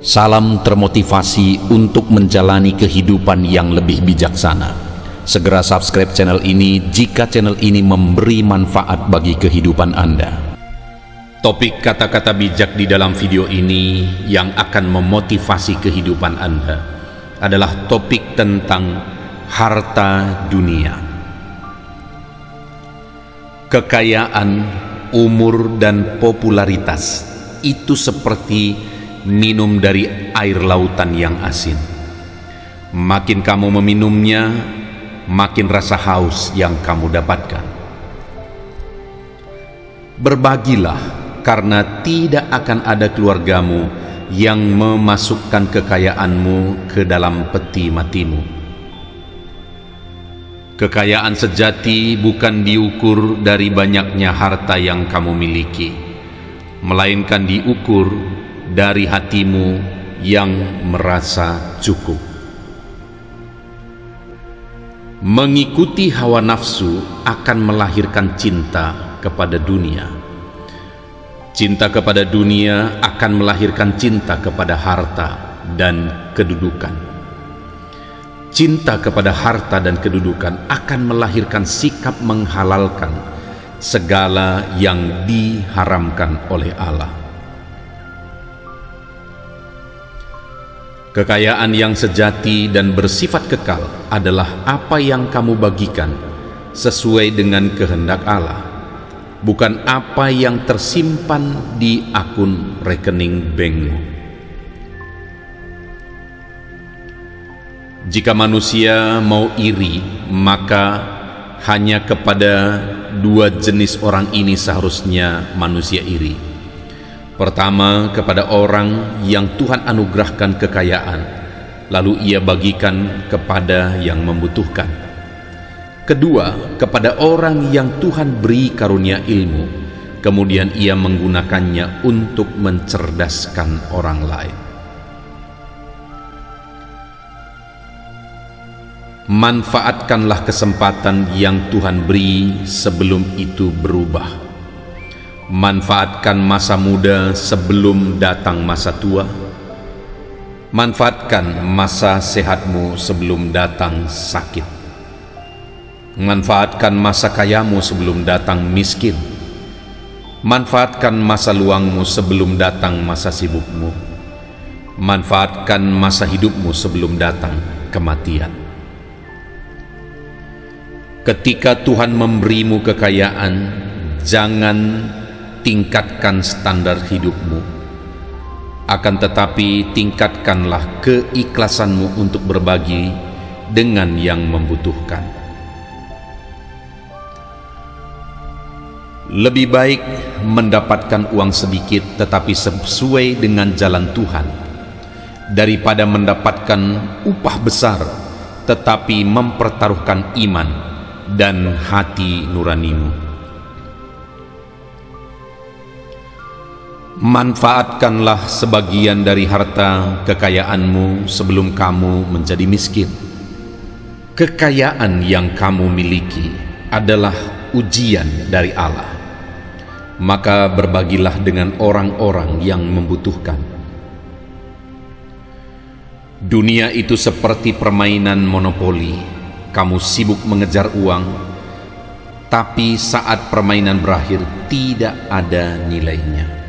Salam termotivasi untuk menjalani kehidupan yang lebih bijaksana. Segera subscribe channel ini jika channel ini memberi manfaat bagi kehidupan Anda. Topik kata-kata bijak di dalam video ini yang akan memotivasi kehidupan Anda adalah topik tentang harta dunia. Kekayaan, umur, dan popularitas itu seperti minum dari air lautan yang asin. Makin kamu meminumnya, makin rasa haus yang kamu dapatkan. Berbagilah, karena tidak akan ada keluargamu yang memasukkan kekayaanmu ke dalam peti matimu. Kekayaan sejati bukan diukur dari banyaknya harta yang kamu miliki, melainkan diukur dari hatimu yang merasa cukup. Mengikuti hawa nafsu akan melahirkan cinta kepada dunia. Cinta kepada dunia akan melahirkan cinta kepada harta dan kedudukan. Cinta kepada harta dan kedudukan akan melahirkan sikap menghalalkan segala yang diharamkan oleh Allah. Kekayaan yang sejati dan bersifat kekal adalah apa yang kamu bagikan sesuai dengan kehendak Allah, bukan apa yang tersimpan di akun rekening bankmu. Jika manusia mau iri, maka hanya kepada dua jenis orang ini seharusnya manusia iri. Pertama, kepada orang yang Tuhan anugerahkan kekayaan, lalu ia bagikan kepada yang membutuhkan. Kedua, kepada orang yang Tuhan beri karunia ilmu, kemudian ia menggunakannya untuk mencerdaskan orang lain. Manfaatkanlah kesempatan yang Tuhan beri sebelum itu berubah. Manfaatkan masa muda sebelum datang masa tua. Manfaatkan masa sehatmu sebelum datang sakit. Manfaatkan masa kayamu sebelum datang miskin. Manfaatkan masa luangmu sebelum datang masa sibukmu. Manfaatkan masa hidupmu sebelum datang kematian. Ketika Tuhan memberimu kekayaan, jangan tingkatkan standar hidupmu, akan tetapi tingkatkanlah keikhlasanmu untuk berbagi dengan yang membutuhkan. Lebih baik mendapatkan uang sedikit tetapi sesuai dengan jalan Tuhan, daripada mendapatkan upah besar tetapi mempertaruhkan iman dan hati nuranimu. Manfaatkanlah sebagian dari harta kekayaanmu sebelum kamu menjadi miskin. Kekayaan yang kamu miliki adalah ujian dari Allah, maka berbagilah dengan orang-orang yang membutuhkan. Dunia itu seperti permainan monopoli. Kamu sibuk mengejar uang, tapi saat permainan berakhir tidak ada nilainya.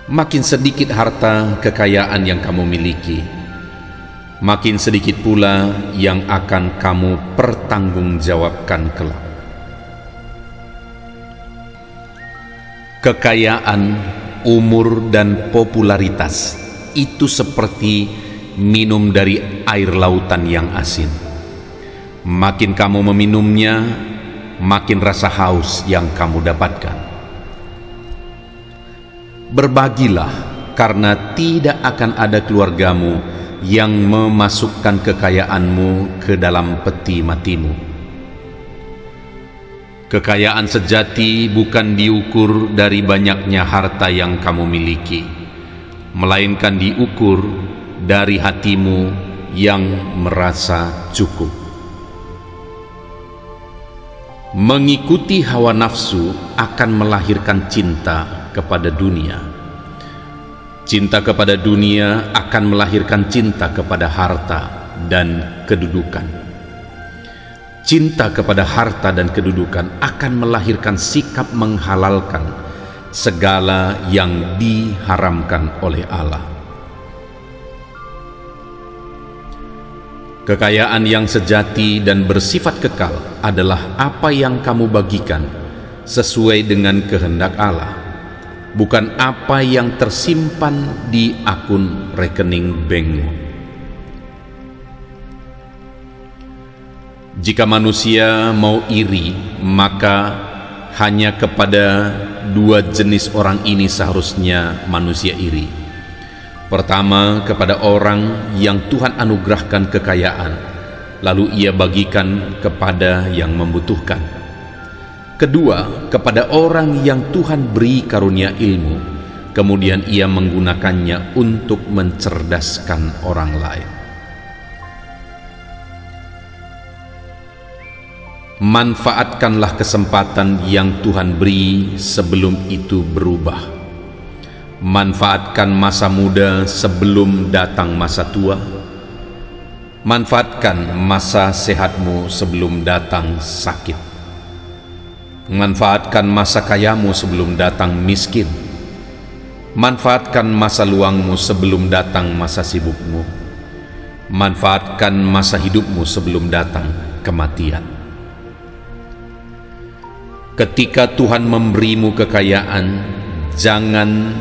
Makin sedikit harta kekayaan yang kamu miliki, makin sedikit pula yang akan kamu pertanggungjawabkan kelak. Kekayaan, umur, dan popularitas itu seperti minum dari air lautan yang asin. Makin kamu meminumnya, makin rasa haus yang kamu dapatkan. Berbagilah, karena tidak akan ada keluargamu yang memasukkan kekayaanmu ke dalam peti matimu. Kekayaan sejati bukan diukur dari banyaknya harta yang kamu miliki, melainkan diukur dari hatimu yang merasa cukup. Mengikuti hawa nafsu akan melahirkan cinta kepada dunia. Cinta kepada dunia akan melahirkan cinta kepada harta dan kedudukan. Cinta kepada harta dan kedudukan akan melahirkan sikap menghalalkan segala yang diharamkan oleh Allah. Kekayaan yang sejati dan bersifat kekal adalah apa yang kamu bagikan sesuai dengan kehendak Allah, bukan apa yang tersimpan di akun rekening bankmu. Jika manusia mau iri, maka hanya kepada dua jenis orang ini seharusnya manusia iri. Pertama, kepada orang yang Tuhan anugerahkan kekayaan, lalu ia bagikan kepada yang membutuhkan. Kedua, kepada orang yang Tuhan beri karunia ilmu, kemudian ia menggunakannya untuk mencerdaskan orang lain. Manfaatkanlah kesempatan yang Tuhan beri sebelum itu berubah. Manfaatkan masa muda sebelum datang masa tua. Manfaatkan masa sehatmu sebelum datang sakit. Manfaatkan masa kayamu sebelum datang miskin. Manfaatkan masa luangmu sebelum datang masa sibukmu. Manfaatkan masa hidupmu sebelum datang kematian. Ketika Tuhan memberimu kekayaan, jangan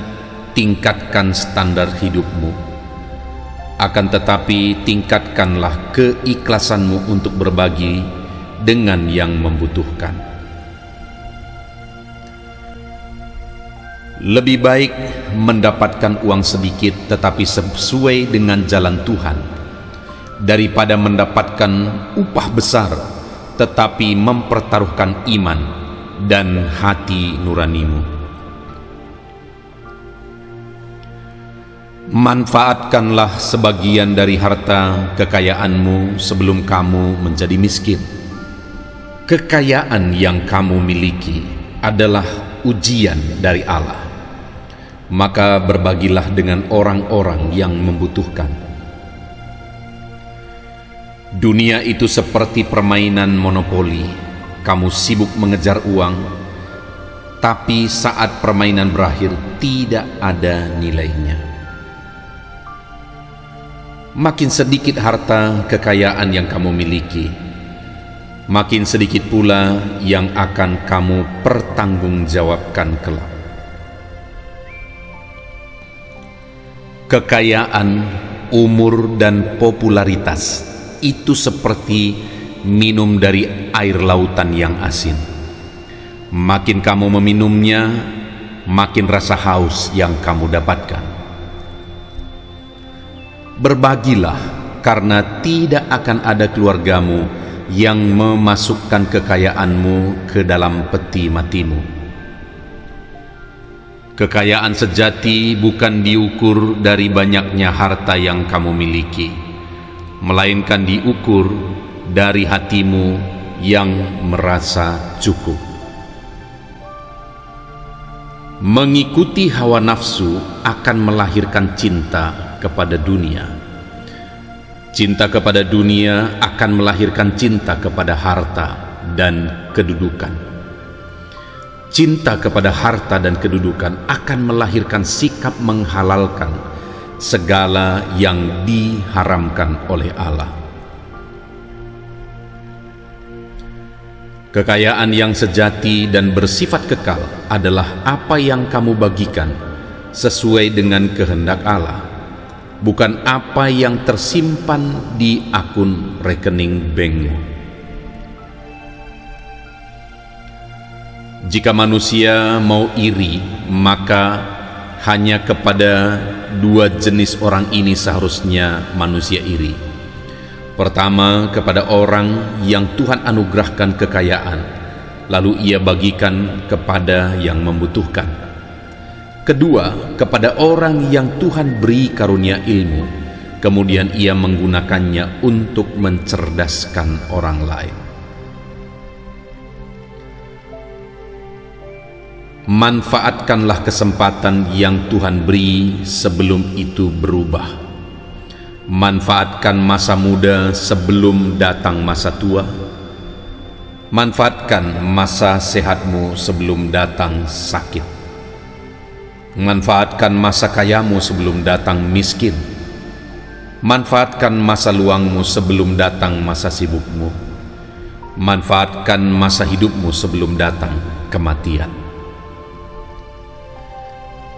tingkatkan standar hidupmu. Akan tetapi tingkatkanlah keikhlasanmu untuk berbagi dengan yang membutuhkan. Lebih baik mendapatkan uang sedikit tetapi sesuai dengan jalan Tuhan, daripada mendapatkan upah besar tetapi mempertaruhkan iman dan hati nuranimu. Manfaatkanlah sebagian dari harta kekayaanmu sebelum kamu menjadi miskin. Kekayaan yang kamu miliki adalah ujian dari Allah, maka berbagilah dengan orang-orang yang membutuhkan. Dunia itu seperti permainan monopoli. Kamu sibuk mengejar uang, tapi saat permainan berakhir tidak ada nilainya. Makin sedikit harta kekayaan yang kamu miliki, makin sedikit pula yang akan kamu pertanggungjawabkan kelak. Kekayaan, umur, dan popularitas itu seperti minum dari air lautan yang asin. Makin kamu meminumnya, makin rasa haus yang kamu dapatkan. Berbagilah, karena tidak akan ada keluargamu yang memasukkan kekayaanmu ke dalam peti matimu. Kekayaan sejati bukan diukur dari banyaknya harta yang kamu miliki, melainkan diukur dari hatimu yang merasa cukup. Mengikuti hawa nafsu akan melahirkan cinta kepada dunia. Cinta kepada dunia akan melahirkan cinta kepada harta dan kedudukan. Cinta kepada harta dan kedudukan akan melahirkan sikap menghalalkan segala yang diharamkan oleh Allah. Kekayaan yang sejati dan bersifat kekal adalah apa yang kamu bagikan sesuai dengan kehendak Allah, bukan apa yang tersimpan di akun rekening bankmu. Jika manusia mau iri, maka hanya kepada dua jenis orang ini seharusnya manusia iri. Pertama, kepada orang yang Tuhan anugerahkan kekayaan, lalu ia bagikan kepada yang membutuhkan. Kedua, kepada orang yang Tuhan beri karunia ilmu, kemudian ia menggunakannya untuk mencerdaskan orang lain. Manfaatkanlah kesempatan yang Tuhan beri sebelum itu berubah. Manfaatkan masa muda sebelum datang masa tua. Manfaatkan masa sehatmu sebelum datang sakit. Manfaatkan masa kayamu sebelum datang miskin. Manfaatkan masa luangmu sebelum datang masa sibukmu. Manfaatkan masa hidupmu sebelum datang kematian.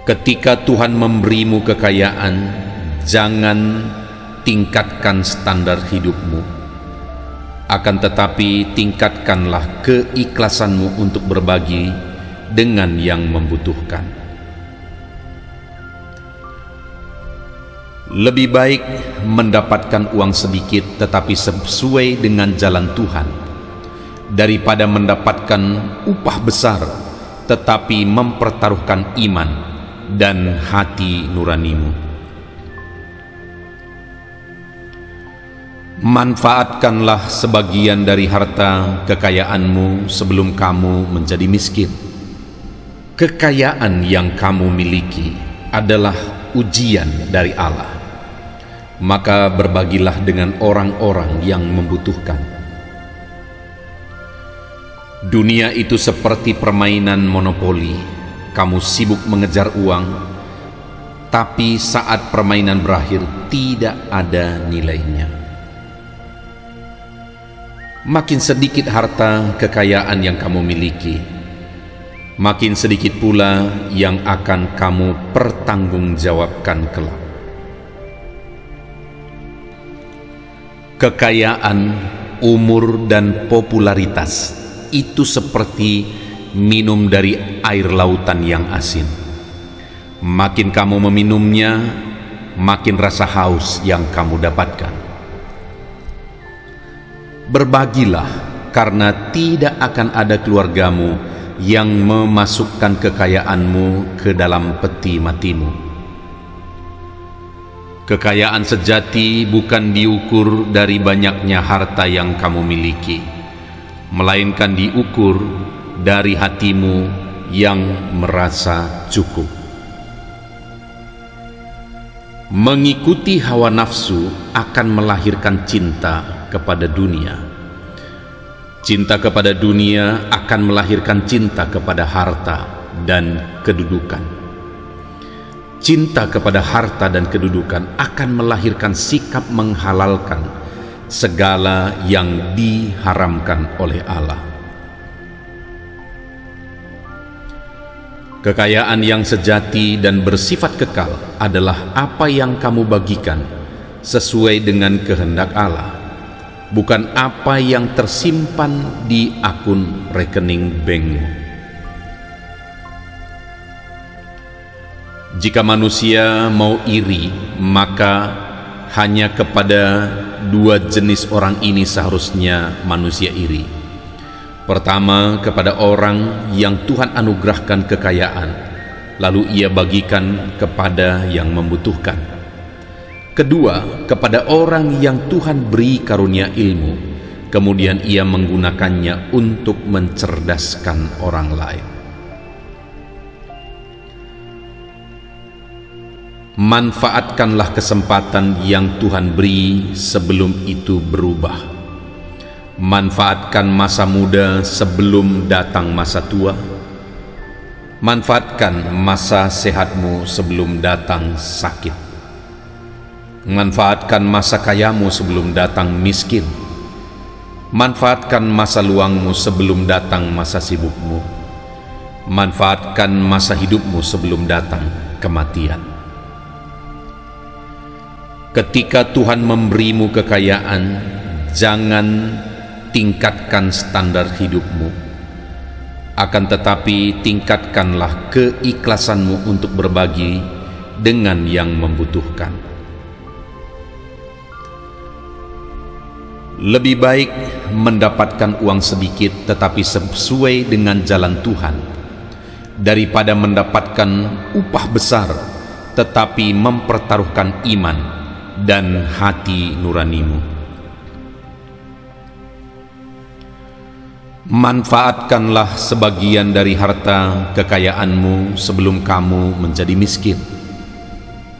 Ketika Tuhan memberimu kekayaan, jangan tingkatkan standar hidupmu. Akan tetapi tingkatkanlah keikhlasanmu untuk berbagi dengan yang membutuhkan. Lebih baik mendapatkan uang sedikit tetapi sesuai dengan jalan Tuhan, daripada mendapatkan upah besar tetapi mempertaruhkan iman dan hati nuranimu. Manfaatkanlah sebagian dari harta kekayaanmu sebelum kamu menjadi miskin. Kekayaan yang kamu miliki adalah ujian dari Allah, maka berbagilah dengan orang-orang yang membutuhkan. Dunia itu seperti permainan monopoli. Kamu sibuk mengejar uang, tapi saat permainan berakhir tidak ada nilainya. Makin sedikit harta kekayaan yang kamu miliki, makin sedikit pula yang akan kamu pertanggungjawabkan kelak. Kekayaan, umur, dan popularitas itu seperti minum dari air lautan yang asin. Makin kamu meminumnya, makin rasa haus yang kamu dapatkan. Berbagilah, karena tidak akan ada keluargamu yang memasukkan kekayaanmu ke dalam peti matimu. Kekayaan sejati bukan diukur dari banyaknya harta yang kamu miliki, melainkan diukur dari hatimu yang merasa cukup. Mengikuti hawa nafsu akan melahirkan cinta kepada dunia. Cinta kepada dunia akan melahirkan cinta kepada harta dan kedudukan. Cinta kepada harta dan kedudukan akan melahirkan sikap menghalalkan segala yang diharamkan oleh Allah. Kekayaan yang sejati dan bersifat kekal adalah apa yang kamu bagikan sesuai dengan kehendak Allah, bukan apa yang tersimpan di akun rekening bankmu. Jika manusia mau iri, maka hanya kepada dua jenis orang ini seharusnya manusia iri. Pertama, kepada orang yang Tuhan anugerahkan kekayaan, lalu ia bagikan kepada yang membutuhkan. Kedua, kepada orang yang Tuhan beri karunia ilmu, kemudian ia menggunakannya untuk mencerdaskan orang lain. Manfaatkanlah kesempatan yang Tuhan beri sebelum itu berubah. Manfaatkan masa muda sebelum datang masa tua. Manfaatkan masa sehatmu sebelum datang sakit. Manfaatkan masa kayamu sebelum datang miskin. Manfaatkan masa luangmu sebelum datang masa sibukmu. Manfaatkan masa hidupmu sebelum datang kematian. Ketika Tuhan memberimu kekayaan, jangan tingkatkan standar hidupmu. Akan tetapi tingkatkanlah keikhlasanmu untuk berbagi dengan yang membutuhkan. Lebih baik mendapatkan uang sedikit tetapi sesuai dengan jalan Tuhan, daripada mendapatkan upah besar tetapi mempertaruhkan iman dan hati nuranimu. Manfaatkanlah sebagian dari harta kekayaanmu sebelum kamu menjadi miskin.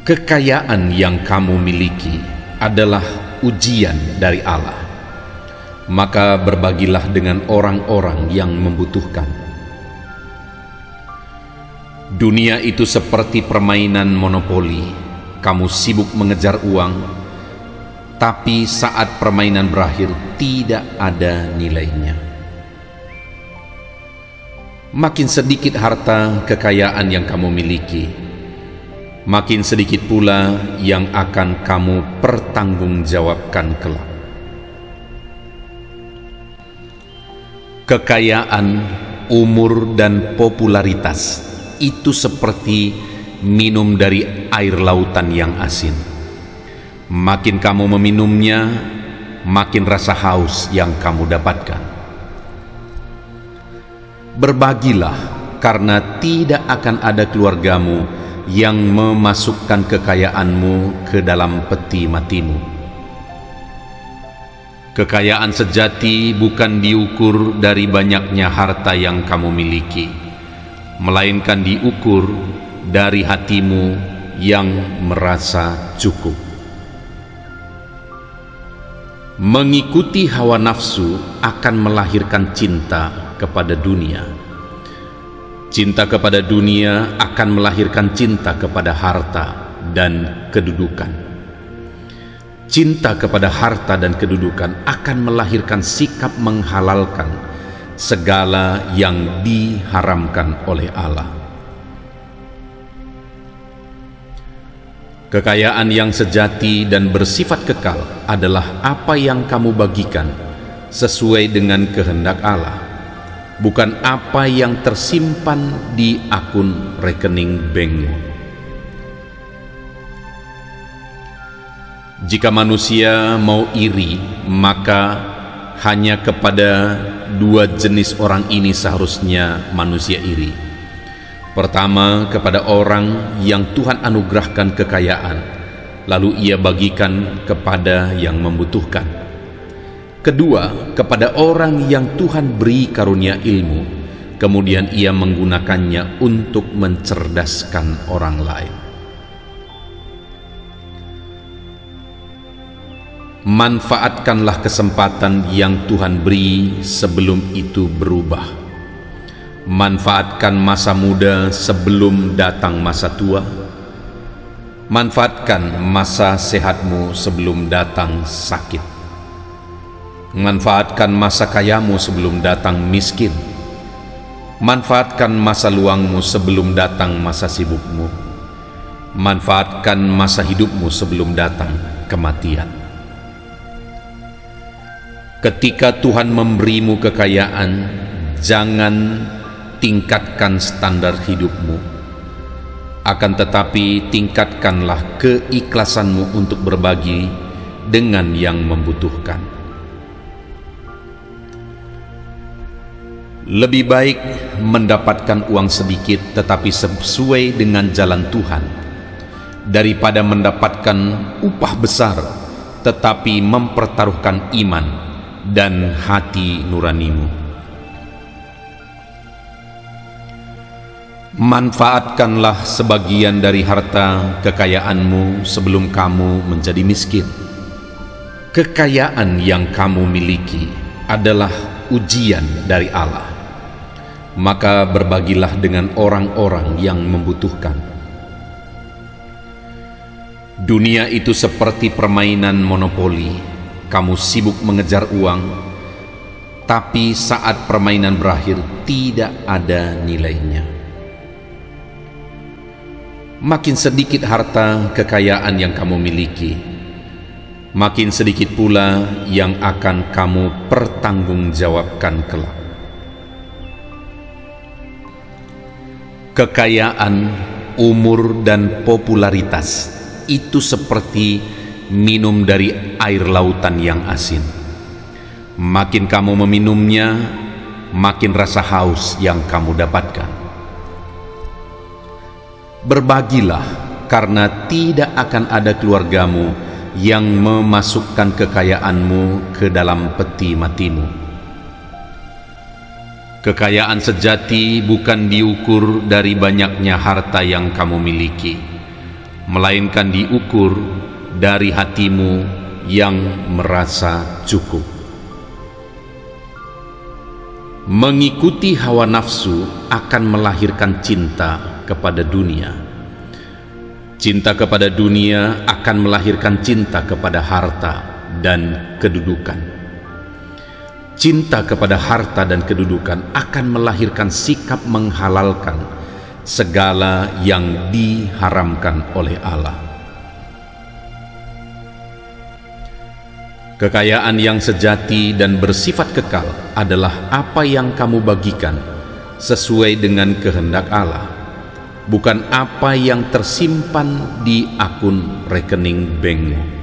Kekayaan yang kamu miliki adalah ujian dari Allah. Maka berbagilah dengan orang-orang yang membutuhkan. Dunia itu seperti permainan monopoli. Kamu sibuk mengejar uang, tapi saat permainan berakhir tidak ada nilainya. Makin sedikit harta kekayaan yang kamu miliki, makin sedikit pula yang akan kamu pertanggungjawabkan kelak. Kekayaan, umur, dan popularitas itu seperti minum dari air lautan yang asin. Makin kamu meminumnya, makin rasa haus yang kamu dapatkan. Berbagilah, karena tidak akan ada keluargamu yang memasukkan kekayaanmu ke dalam peti matimu. Kekayaan sejati bukan diukur dari banyaknya harta yang kamu miliki, melainkan diukur dari hatimu yang merasa cukup. Mengikuti hawa nafsu akan melahirkan cinta kepada dunia. Cinta kepada dunia akan melahirkan cinta kepada harta dan kedudukan. Cinta kepada harta dan kedudukan akan melahirkan sikap menghalalkan segala yang diharamkan oleh Allah. Kekayaan yang sejati dan bersifat kekal adalah apa yang kamu bagikan sesuai dengan kehendak Allah, bukan apa yang tersimpan di akun rekening bankmu. Jika manusia mau iri, maka hanya kepada dua jenis orang ini seharusnya manusia iri. Pertama, kepada orang yang Tuhan anugerahkan kekayaan, lalu ia bagikan kepada yang membutuhkan. Kedua, kepada orang yang Tuhan beri karunia ilmu, kemudian ia menggunakannya untuk mencerdaskan orang lain. Manfaatkanlah kesempatan yang Tuhan beri sebelum itu berubah. Manfaatkan masa muda sebelum datang masa tua. Manfaatkan masa sehatmu sebelum datang sakit. Manfaatkan masa kayamu sebelum datang miskin. Manfaatkan masa luangmu sebelum datang masa sibukmu. Manfaatkan masa hidupmu sebelum datang kematian. Ketika Tuhan memberimu kekayaan, jangan tingkatkan standar hidupmu, akan tetapi tingkatkanlah keikhlasanmu untuk berbagi dengan yang membutuhkan. Lebih baik mendapatkan uang sedikit tetapi sesuai dengan jalan Tuhan, daripada mendapatkan upah besar tetapi mempertaruhkan iman dan hati nuranimu. Manfaatkanlah sebagian dari harta kekayaanmu sebelum kamu menjadi miskin. Kekayaan yang kamu miliki adalah ujian dari Allah. Maka berbagilah dengan orang-orang yang membutuhkan. Dunia itu seperti permainan monopoli. Kamu sibuk mengejar uang, tapi saat permainan berakhir tidak ada nilainya. Makin sedikit harta kekayaan yang kamu miliki, makin sedikit pula yang akan kamu pertanggungjawabkan kelak. Kekayaan, umur, dan popularitas itu seperti minum dari air lautan yang asin. Makin kamu meminumnya, makin rasa haus yang kamu dapatkan. Berbagilah, karena tidak akan ada keluargamu yang memasukkan kekayaanmu ke dalam peti matimu. Kekayaan sejati bukan diukur dari banyaknya harta yang kamu miliki, melainkan diukur dari hatimu yang merasa cukup. Mengikuti hawa nafsu akan melahirkan cinta kepada dunia. Cinta kepada dunia akan melahirkan cinta kepada harta dan kedudukan. Cinta kepada harta dan kedudukan akan melahirkan sikap menghalalkan segala yang diharamkan oleh Allah. Kekayaan yang sejati dan bersifat kekal adalah apa yang kamu bagikan sesuai dengan kehendak Allah, bukan apa yang tersimpan di akun rekening bankmu.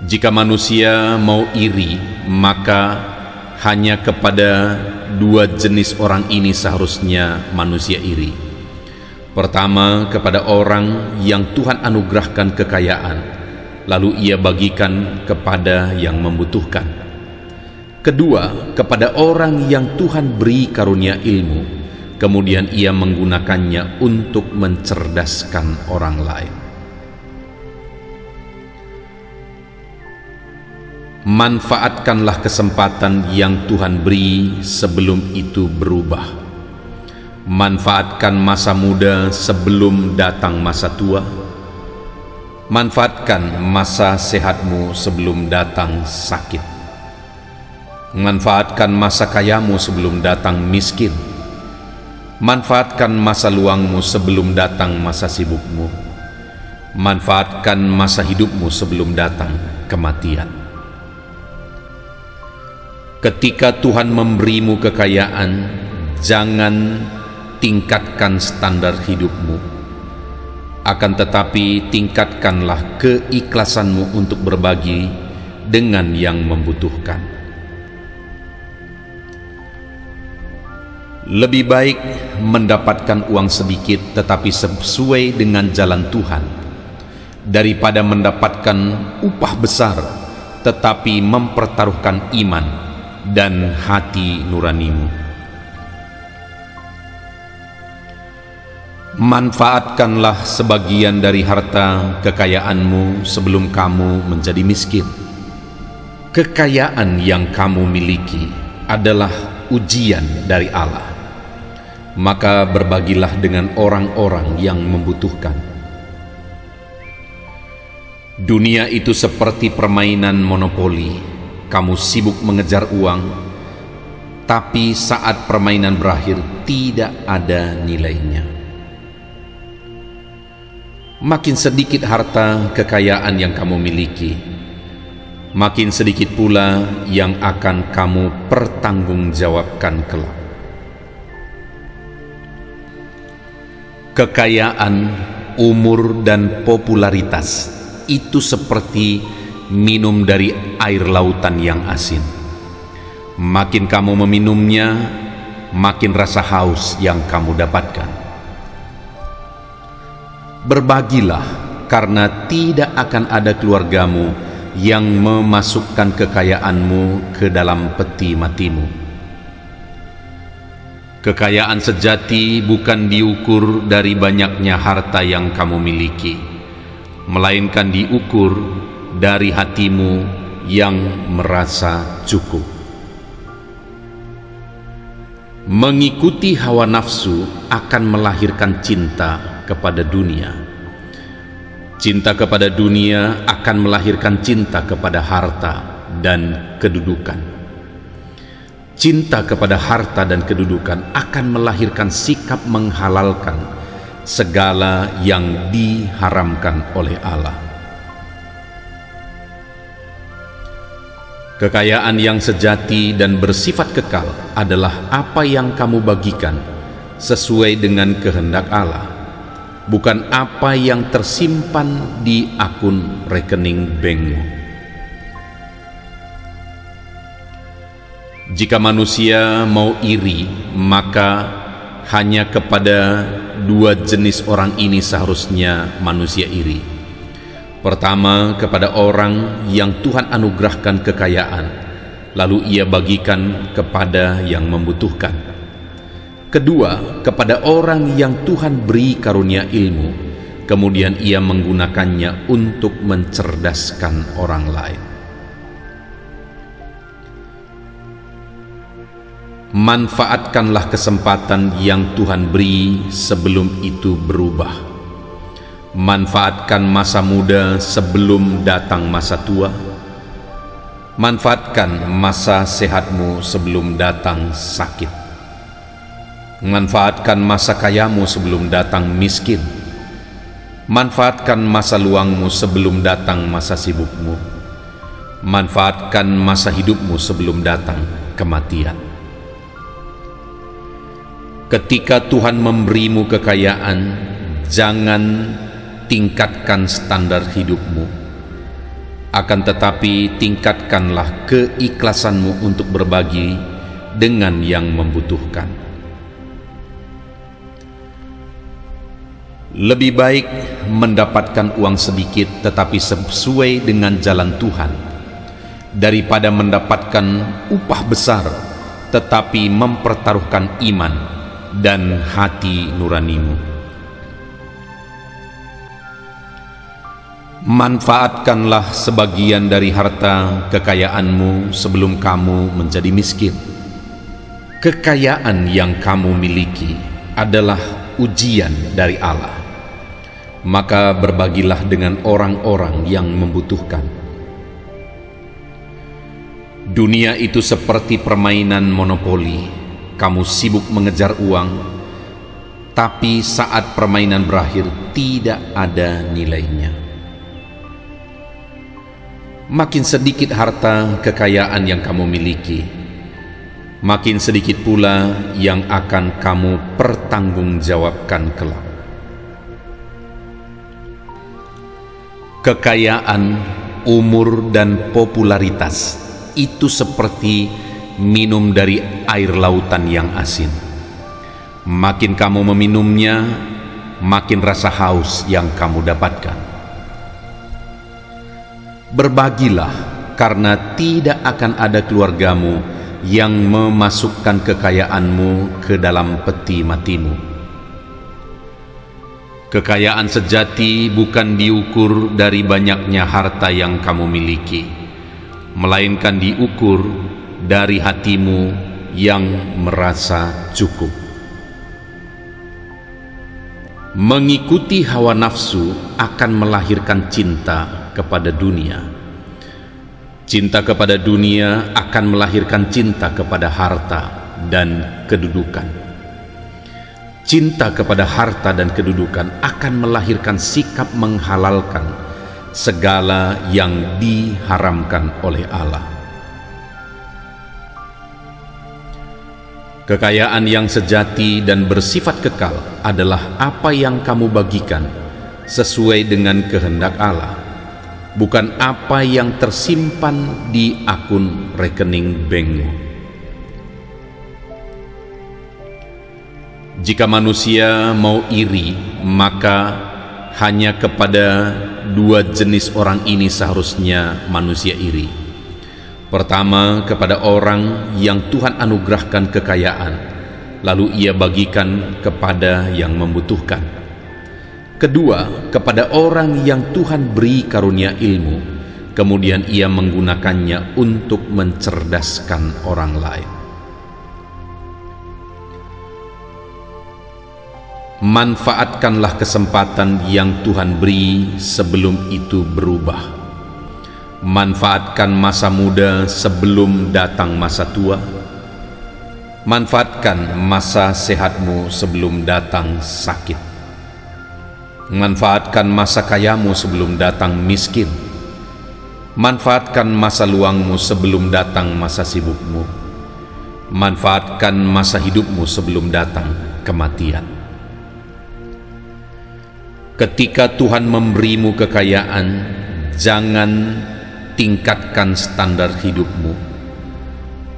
Jika manusia mau iri, maka hanya kepada dua jenis orang ini seharusnya manusia iri. Pertama, kepada orang yang Tuhan anugerahkan kekayaan, lalu ia bagikan kepada yang membutuhkan. Kedua, kepada orang yang Tuhan beri karunia ilmu, kemudian ia menggunakannya untuk mencerdaskan orang lain. Manfaatkanlah kesempatan yang Tuhan beri sebelum itu berubah. Manfaatkan masa muda sebelum datang masa tua. Manfaatkan masa sehatmu sebelum datang sakit. Manfaatkan masa kayamu sebelum datang miskin. Manfaatkan masa luangmu sebelum datang masa sibukmu. Manfaatkan masa hidupmu sebelum datang kematian. Ketika Tuhan memberimu kekayaan, jangan tingkatkan standar hidupmu. Akan tetapi tingkatkanlah keikhlasanmu untuk berbagi dengan yang membutuhkan. Lebih baik mendapatkan uang sedikit tetapi sesuai dengan jalan Tuhan, daripada mendapatkan upah besar tetapi mempertaruhkan iman dan hati nuranimu. Manfaatkanlah sebagian dari harta kekayaanmu sebelum kamu menjadi miskin. Kekayaan yang kamu miliki adalah ujian dari Allah, maka berbagilah dengan orang-orang yang membutuhkan. Dunia itu seperti permainan monopoli. Kamu sibuk mengejar uang, tapi saat permainan berakhir tidak ada nilainya. Makin sedikit harta kekayaan yang kamu miliki, makin sedikit pula yang akan kamu pertanggungjawabkan kelak. Kekayaan, umur, dan popularitas itu seperti minum dari air lautan yang asin. Makin kamu meminumnya, makin rasa haus yang kamu dapatkan. Berbagilah, karena tidak akan ada keluargamu yang memasukkan kekayaanmu ke dalam peti matimu. Kekayaan sejati bukan diukur dari banyaknya harta yang kamu miliki, melainkan diukur dari hatimu yang merasa cukup. Mengikuti hawa nafsu akan melahirkan cinta kepada dunia. Cinta kepada dunia akan melahirkan cinta kepada harta dan kedudukan. Cinta kepada harta dan kedudukan akan melahirkan sikap menghalalkan segala yang diharamkan oleh Allah. Kekayaan yang sejati dan bersifat kekal adalah apa yang kamu bagikan sesuai dengan kehendak Allah, bukan apa yang tersimpan di akun rekening bankmu. Jika manusia mau iri, maka hanya kepada dua jenis orang ini seharusnya manusia iri. Pertama, kepada orang yang Tuhan anugerahkan kekayaan, lalu ia bagikan kepada yang membutuhkan. Kedua, kepada orang yang Tuhan beri karunia ilmu, kemudian ia menggunakannya untuk mencerdaskan orang lain. Manfaatkanlah kesempatan yang Tuhan beri sebelum itu berubah. Manfaatkan masa muda sebelum datang masa tua. Manfaatkan masa sehatmu sebelum datang sakit. Manfaatkan masa kayamu sebelum datang miskin. Manfaatkan masa luangmu sebelum datang masa sibukmu. Manfaatkan masa hidupmu sebelum datang kematian. Ketika Tuhan memberimu kekayaan, jangan tingkatkan standar hidupmu. Akan tetapi tingkatkanlah keikhlasanmu untuk berbagi dengan yang membutuhkan. Lebih baik mendapatkan uang sedikit tetapi sesuai dengan jalan Tuhan, daripada mendapatkan upah besar tetapi mempertaruhkan iman dan hati nuranimu. Manfaatkanlah sebagian dari harta kekayaanmu sebelum kamu menjadi miskin. Kekayaan yang kamu miliki adalah ujian dari Allah, maka berbagilah dengan orang-orang yang membutuhkan. Dunia itu seperti permainan monopoli. Kamu sibuk mengejar uang, tapi saat permainan berakhir tidak ada nilainya. Makin sedikit harta kekayaan yang kamu miliki, makin sedikit pula yang akan kamu pertanggungjawabkan kelak. Kekayaan, umur, dan popularitas itu seperti minum dari air lautan yang asin. Makin kamu meminumnya, makin rasa haus yang kamu dapatkan. Berbagilah, karena tidak akan ada keluargamu yang memasukkan kekayaanmu ke dalam peti matimu. Kekayaan sejati bukan diukur dari banyaknya harta yang kamu miliki, melainkan diukur dari hatimu yang merasa cukup. Mengikuti hawa nafsu akan melahirkan cinta kepada dunia. Cinta kepada dunia akan melahirkan cinta kepada harta dan kedudukan. Cinta kepada harta dan kedudukan akan melahirkan sikap menghalalkan segala yang diharamkan oleh Allah. Kekayaan yang sejati dan bersifat kekal adalah apa yang kamu bagikan sesuai dengan kehendak Allah, bukan apa yang tersimpan di akun rekening bankmu. Jika manusia mau iri, maka hanya kepada dua jenis orang ini seharusnya manusia iri. Pertama, kepada orang yang Tuhan anugerahkan kekayaan, lalu ia bagikan kepada yang membutuhkan. Kedua, kepada orang yang Tuhan beri karunia ilmu, kemudian ia menggunakannya untuk mencerdaskan orang lain. Manfaatkanlah kesempatan yang Tuhan beri sebelum itu berubah. Manfaatkan masa muda sebelum datang masa tua. Manfaatkan masa sehatmu sebelum datang sakit. Manfaatkan masa kayamu sebelum datang miskin. Manfaatkan masa luangmu sebelum datang masa sibukmu. Manfaatkan masa hidupmu sebelum datang kematian. Ketika Tuhan memberimu kekayaan, jangan tingkatkan standar hidupmu.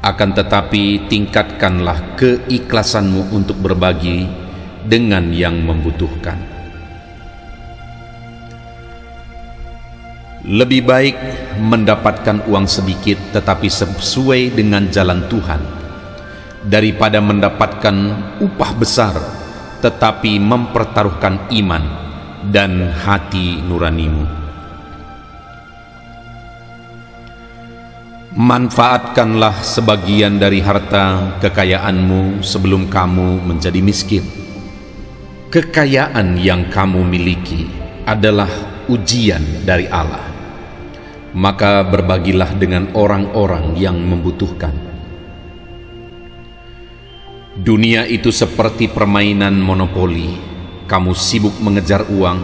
Akan tetapi tingkatkanlah keikhlasanmu untuk berbagi dengan yang membutuhkan. Lebih baik mendapatkan uang sedikit tetapi sesuai dengan jalan Tuhan, daripada mendapatkan upah besar tetapi mempertaruhkan iman dan hati nuranimu. Manfaatkanlah sebagian dari harta kekayaanmu sebelum kamu menjadi miskin. Kekayaan yang kamu miliki adalah ujian dari Allah. Maka berbagilah dengan orang-orang yang membutuhkan. Dunia itu seperti permainan monopoli. Kamu sibuk mengejar uang,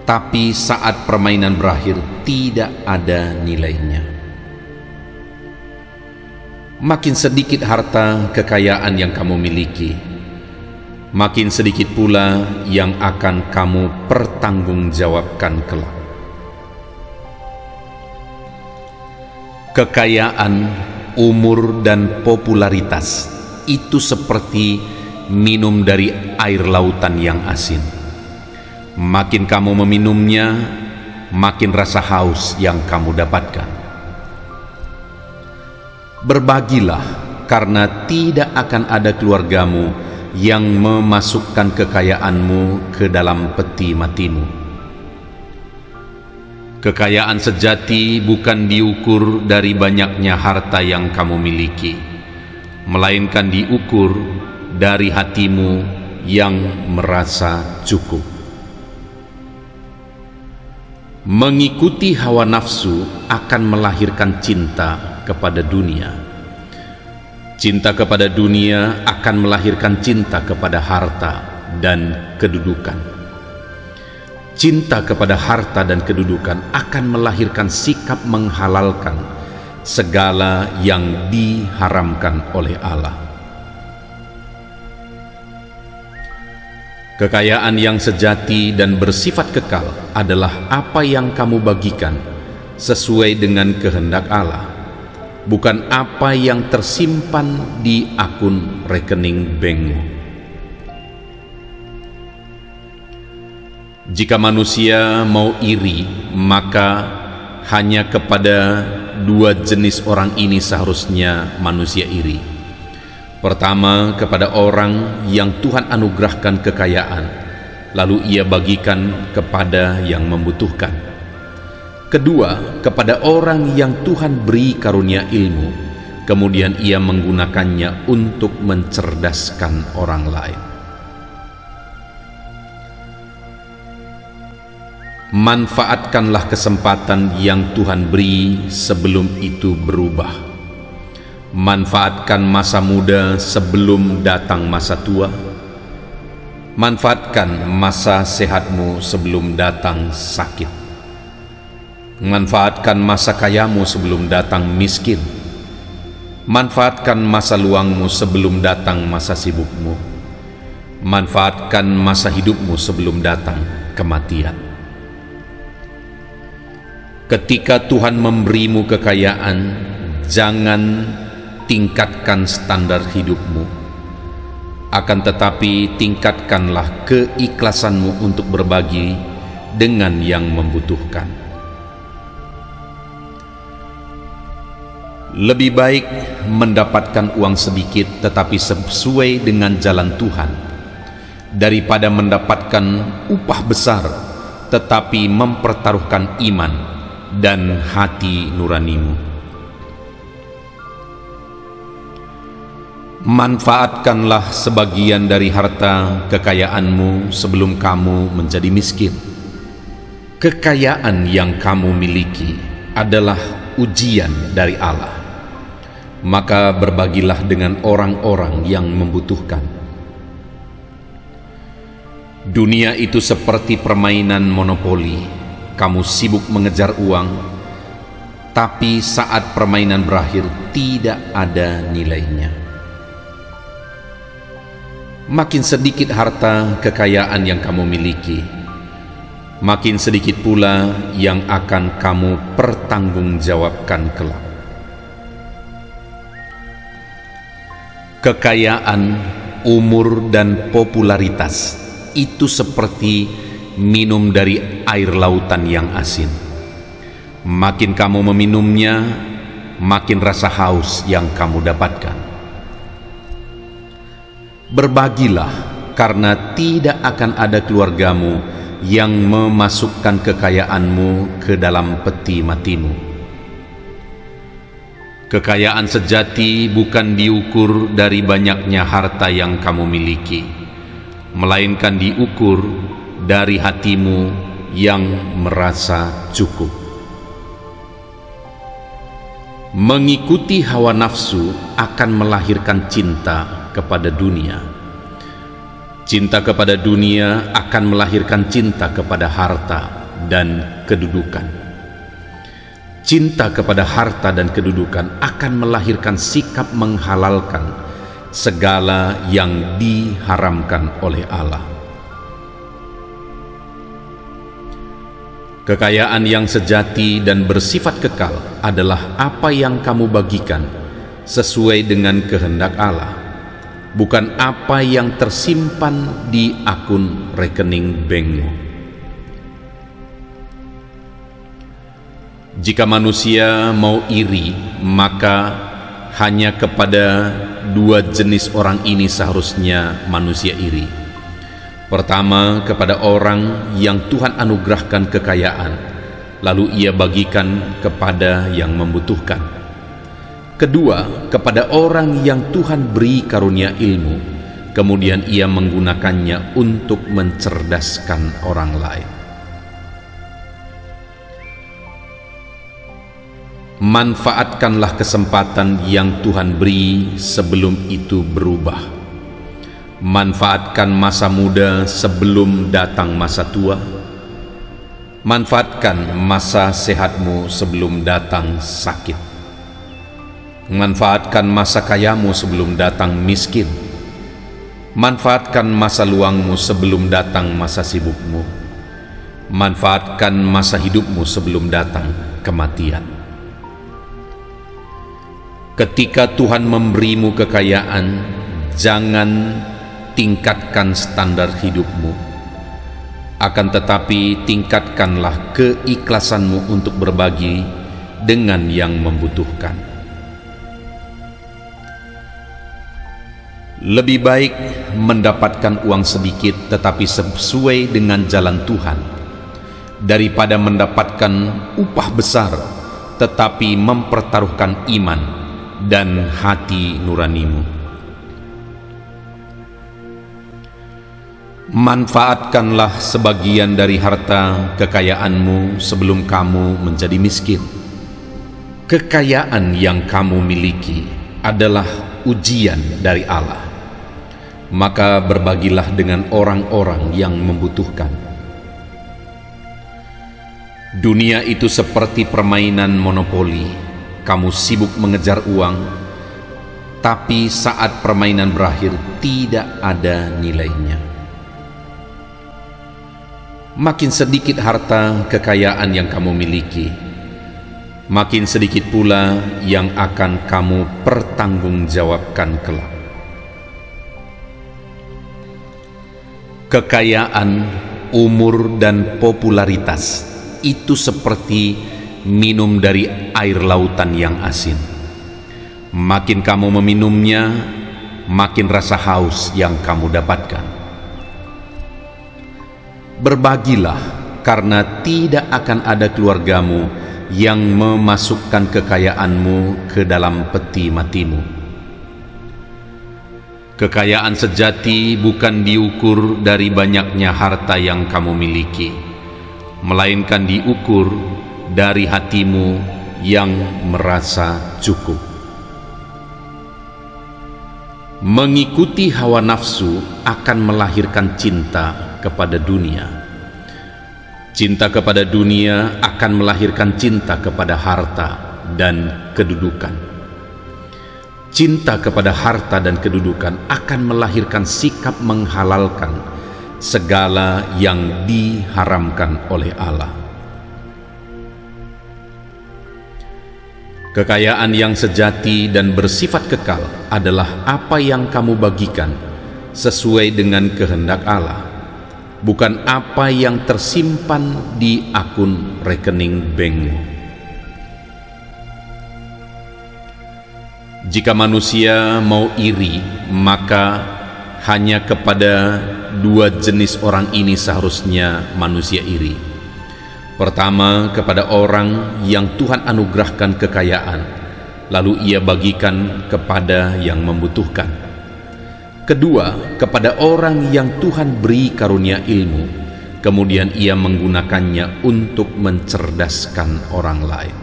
tapi saat permainan berakhir tidak ada nilainya. Makin sedikit harta kekayaan yang kamu miliki, makin sedikit pula yang akan kamu pertanggungjawabkan kelak. Kekayaan, umur, dan popularitas itu seperti minum dari air lautan yang asin. Makin kamu meminumnya, makin rasa haus yang kamu dapatkan. Berbagilah, karena tidak akan ada keluargamu yang memasukkan kekayaanmu ke dalam peti matimu. Kekayaan sejati bukan diukur dari banyaknya harta yang kamu miliki, melainkan diukur dari hatimu yang merasa cukup. Mengikuti hawa nafsu akan melahirkan cinta kepada dunia. Cinta kepada dunia akan melahirkan cinta kepada harta dan kedudukan. Cinta kepada harta dan kedudukan akan melahirkan sikap menghalalkan segala yang diharamkan oleh Allah. Kekayaan yang sejati dan bersifat kekal adalah apa yang kamu bagikan sesuai dengan kehendak Allah, bukan apa yang tersimpan di akun rekening bankmu. Jika manusia mau iri, maka hanya kepada dua jenis orang ini seharusnya manusia iri. Pertama, kepada orang yang Tuhan anugerahkan kekayaan, lalu ia bagikan kepada yang membutuhkan. Kedua, kepada orang yang Tuhan beri karunia ilmu, kemudian ia menggunakannya untuk mencerdaskan orang lain. Manfaatkanlah kesempatan yang Tuhan beri sebelum itu berubah. Manfaatkan masa muda sebelum datang masa tua. Manfaatkan masa sehatmu sebelum datang sakit. Manfaatkan masa kayamu sebelum datang miskin. Manfaatkan masa luangmu sebelum datang masa sibukmu. Manfaatkan masa hidupmu sebelum datang kematian. Ketika Tuhan memberimu kekayaan, jangan tingkatkan standar hidupmu. Akan tetapi tingkatkanlah keikhlasanmu untuk berbagi dengan yang membutuhkan. Lebih baik mendapatkan uang sedikit tetapi sesuai dengan jalan Tuhan, daripada mendapatkan upah besar tetapi mempertaruhkan iman dan hati nuranimu. Manfaatkanlah sebagian dari harta kekayaanmu sebelum kamu menjadi miskin. Kekayaan yang kamu miliki adalah ujian dari Allah. Maka berbagilah dengan orang-orang yang membutuhkan. Dunia itu seperti permainan monopoli. Kamu sibuk mengejar uang, tapi saat permainan berakhir tidak ada nilainya. Makin sedikit harta kekayaan yang kamu miliki, makin sedikit pula yang akan kamu pertanggungjawabkan kelak. Kekayaan, umur, dan popularitas itu seperti minum dari air lautan yang asin. Makin kamu meminumnya, makin rasa haus yang kamu dapatkan. Berbagilah, karena tidak akan ada keluargamu yang memasukkan kekayaanmu ke dalam peti matimu. Kekayaan sejati bukan diukur dari banyaknya harta yang kamu miliki, melainkan diukur dari hatimu yang merasa cukup. Mengikuti hawa nafsu akan melahirkan cinta kepada dunia. Cinta kepada dunia akan melahirkan cinta kepada harta dan kedudukan. Cinta kepada harta dan kedudukan akan melahirkan sikap menghalalkan segala yang diharamkan oleh Allah. Kekayaan yang sejati dan bersifat kekal adalah apa yang kamu bagikan sesuai dengan kehendak Allah, bukan apa yang tersimpan di akun rekening bankmu. Jika manusia mau iri, maka hanya kepada dua jenis orang ini seharusnya manusia iri. Pertama, kepada orang yang Tuhan anugerahkan kekayaan, lalu ia bagikan kepada yang membutuhkan. Kedua, kepada orang yang Tuhan beri karunia ilmu, kemudian ia menggunakannya untuk mencerdaskan orang lain. Manfaatkanlah kesempatan yang Tuhan beri sebelum itu berubah. Manfaatkan masa muda sebelum datang masa tua. Manfaatkan masa sehatmu sebelum datang sakit. Manfaatkan masa kayamu sebelum datang miskin. Manfaatkan masa luangmu sebelum datang masa sibukmu. Manfaatkan masa hidupmu sebelum datang kematian. Ketika Tuhan memberimu kekayaan, jangan tingkatkan standar hidupmu, akan tetapi tingkatkanlah keikhlasanmu untuk berbagi dengan yang membutuhkan. Lebih baik mendapatkan uang sedikit tetapi sesuai dengan jalan Tuhan, daripada mendapatkan upah besar tetapi mempertaruhkan iman dan hati nuranimu. Manfaatkanlah sebagian dari harta kekayaanmu sebelum kamu menjadi miskin. Kekayaan yang kamu miliki adalah ujian dari Allah, maka berbagilah dengan orang-orang yang membutuhkan. Dunia itu seperti permainan monopoli. Kamu sibuk mengejar uang, tapi saat permainan berakhir tidak ada nilainya. Makin sedikit harta kekayaan yang kamu miliki, makin sedikit pula yang akan kamu pertanggungjawabkan kelak. Kekayaan, umur, dan popularitas itu seperti minum dari air lautan yang asin. Makin kamu meminumnya, makin rasa haus yang kamu dapatkan. Berbagilah, karena tidak akan ada keluargamu yang memasukkan kekayaanmu ke dalam peti matimu. Kekayaan sejati bukan diukur dari banyaknya harta yang kamu miliki, melainkan diukur dari hatimu yang merasa cukup. Mengikuti hawa nafsu akan melahirkan cinta kepada dunia. Cinta kepada dunia akan melahirkan cinta kepada harta dan kedudukan. Cinta kepada harta dan kedudukan akan melahirkan sikap menghalalkan segala yang diharamkan oleh Allah. Kekayaan yang sejati dan bersifat kekal adalah apa yang kamu bagikan sesuai dengan kehendak Allah, bukan apa yang tersimpan di akun rekening bankmu. Jika manusia mau iri, maka hanya kepada dua jenis orang ini seharusnya manusia iri. Pertama, kepada orang yang Tuhan anugerahkan kekayaan, lalu ia bagikan kepada yang membutuhkan. Kedua, kepada orang yang Tuhan beri karunia ilmu, kemudian ia menggunakannya untuk mencerdaskan orang lain.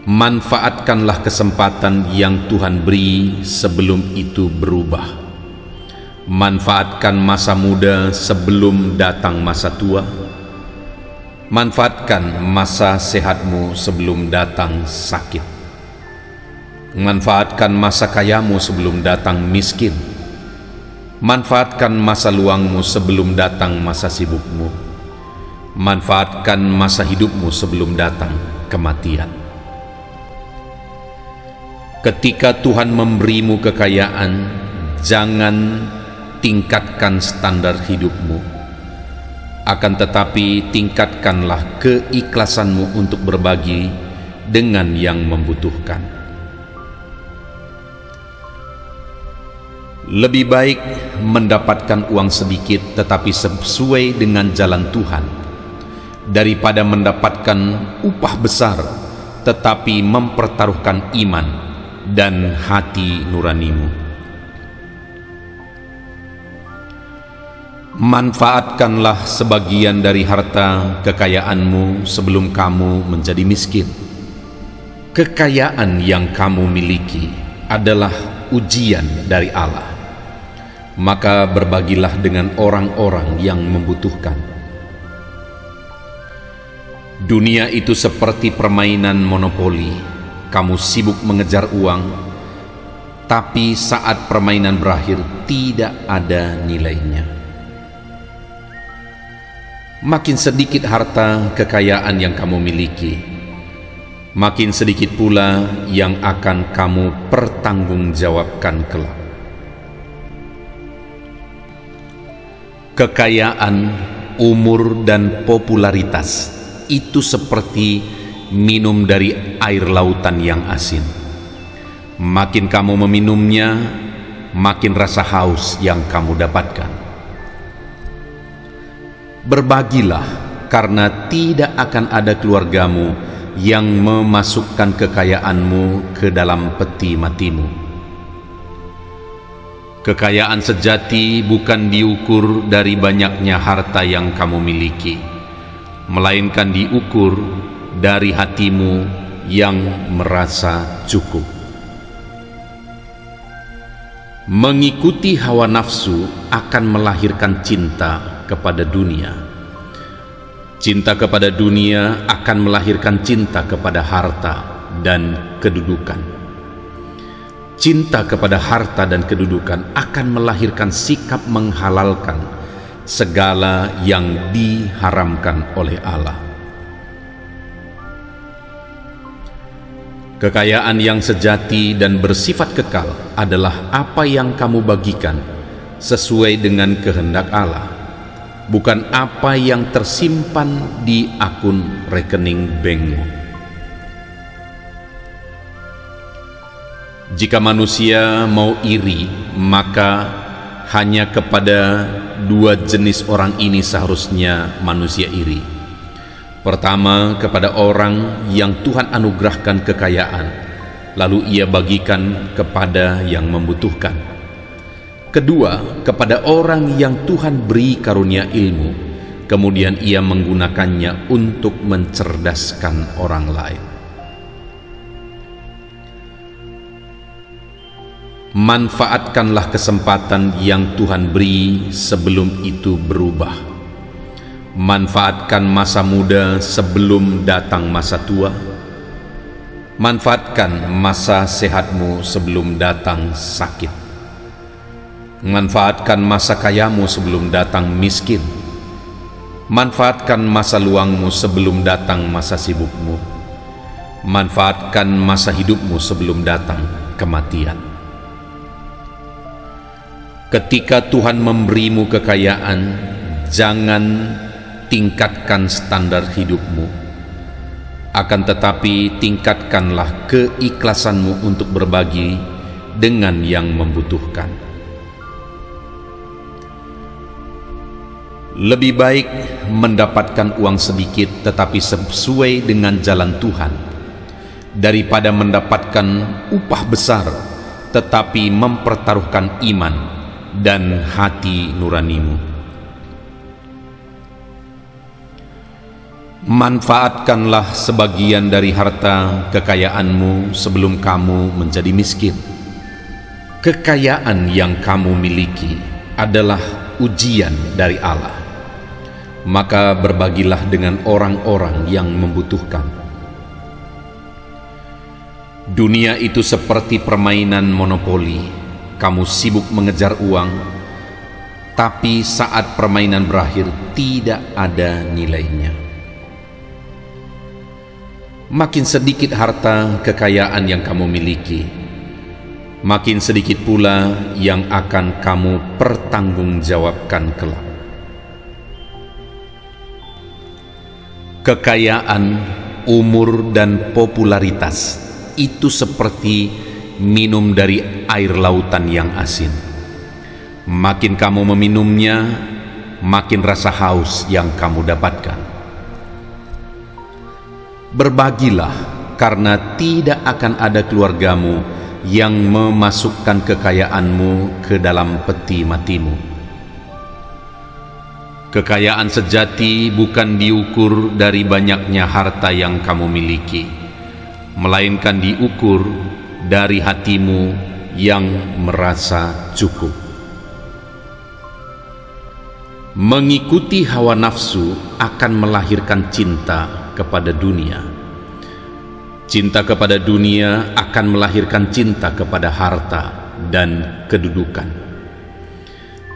Manfaatkanlah kesempatan yang Tuhan beri sebelum itu berubah. Manfaatkan masa muda sebelum datang masa tua. Manfaatkan masa sehatmu sebelum datang sakit. Manfaatkan masa kayamu sebelum datang miskin. Manfaatkan masa luangmu sebelum datang masa sibukmu. Manfaatkan masa hidupmu sebelum datang kematian. Ketika Tuhan memberimu kekayaan, jangan tingkatkan standar hidupmu. Akan tetapi tingkatkanlah keikhlasanmu untuk berbagi dengan yang membutuhkan. Lebih baik mendapatkan uang sedikit tetapi sesuai dengan jalan Tuhan, daripada mendapatkan upah besar tetapi mempertaruhkan iman dan hati nuranimu. Manfaatkanlah sebagian dari harta kekayaanmu sebelum kamu menjadi miskin. Kekayaan yang kamu miliki adalah ujian dari Allah, maka berbagilah dengan orang-orang yang membutuhkan. Dunia itu seperti permainan monopoli. Kamu sibuk mengejar uang, tapi saat permainan berakhir tidak ada nilainya. Makin sedikit harta kekayaan yang kamu miliki, makin sedikit pula yang akan kamu pertanggungjawabkan kelak. Kekayaan, umur, dan popularitas itu seperti minum dari air lautan yang asin. Makin kamu meminumnya, makin rasa haus yang kamu dapatkan. Berbagilah, karena tidak akan ada keluargamu yang memasukkan kekayaanmu ke dalam peti matimu. Kekayaan sejati bukan diukur dari banyaknya harta yang kamu miliki, melainkan diukur dari hatimu yang merasa cukup. Mengikuti hawa nafsu akan melahirkan cinta kepada dunia. Cinta kepada dunia akan melahirkan cinta kepada harta dan kedudukan. Cinta kepada harta dan kedudukan akan melahirkan sikap menghalalkan segala yang diharamkan oleh Allah. Kekayaan yang sejati dan bersifat kekal adalah apa yang kamu bagikan sesuai dengan kehendak Allah, bukan apa yang tersimpan di akun rekening bankmu. Jika manusia mau iri, maka hanya kepada dua jenis orang ini seharusnya manusia iri. Pertama, kepada orang yang Tuhan anugerahkan kekayaan, lalu ia bagikan kepada yang membutuhkan. Kedua, kepada orang yang Tuhan beri karunia ilmu, kemudian ia menggunakannya untuk mencerdaskan orang lain. Manfaatkanlah kesempatan yang Tuhan beri sebelum itu berubah. Manfaatkan masa muda sebelum datang masa tua. Manfaatkan masa sehatmu sebelum datang sakit. Manfaatkan masa kayamu sebelum datang miskin. Manfaatkan masa luangmu sebelum datang masa sibukmu. Manfaatkan masa hidupmu sebelum datang kematian. Ketika Tuhan memberimu kekayaan, jangan tingkatkan standar hidupmu. Akan tetapi tingkatkanlah keikhlasanmu untuk berbagi dengan yang membutuhkan. Lebih baik mendapatkan uang sedikit tetapi sesuai dengan jalan Tuhan, daripada mendapatkan upah besar tetapi mempertaruhkan iman dan hati nuranimu. Manfaatkanlah sebagian dari harta kekayaanmu sebelum kamu menjadi miskin. Kekayaan yang kamu miliki adalah ujian dari Allah. Maka berbagilah dengan orang-orang yang membutuhkan. Dunia itu seperti permainan monopoli. Kamu sibuk mengejar uang, tapi saat permainan berakhir tidak ada nilainya. Makin sedikit harta kekayaan yang kamu miliki, makin sedikit pula yang akan kamu pertanggungjawabkan kelak. Kekayaan, umur, dan popularitas itu seperti minum dari air lautan yang asin. Makin kamu meminumnya, makin rasa haus yang kamu dapatkan. Berbagilah, karena tidak akan ada keluargamu yang memasukkan kekayaanmu ke dalam peti matimu. Kekayaan sejati bukan diukur dari banyaknya harta yang kamu miliki, melainkan diukur dari hatimu yang merasa cukup. Mengikuti hawa nafsu akan melahirkan cinta kepada dunia. Cinta kepada dunia akan melahirkan cinta kepada harta dan kedudukan.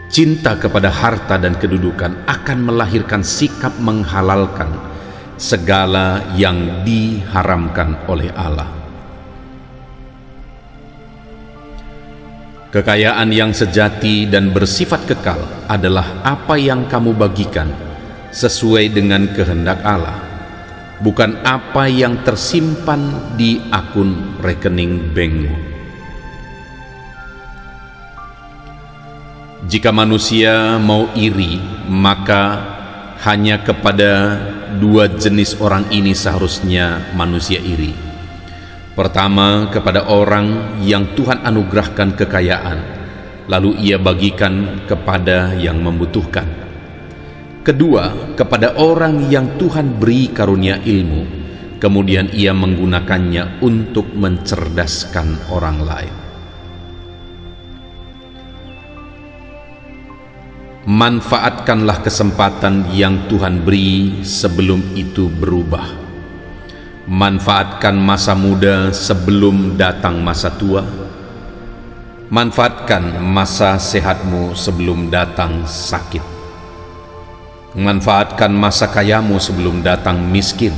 Cinta kepada harta dan kedudukan akan melahirkan sikap menghalalkan segala yang diharamkan oleh Allah. Kekayaan yang sejati dan bersifat kekal adalah apa yang kamu bagikan sesuai dengan kehendak Allah, bukan apa yang tersimpan di akun rekening bankmu. Jika manusia mau iri, maka hanya kepada dua jenis orang ini seharusnya manusia iri. Pertama, kepada orang yang Tuhan anugerahkan kekayaan, lalu ia bagikan kepada yang membutuhkan. Kedua, kepada orang yang Tuhan beri karunia ilmu, kemudian ia menggunakannya untuk mencerdaskan orang lain. Manfaatkanlah kesempatan yang Tuhan beri sebelum itu berubah. Manfaatkan masa muda sebelum datang masa tua. Manfaatkan masa sehatmu sebelum datang sakit. Manfaatkan masa kayamu sebelum datang miskin.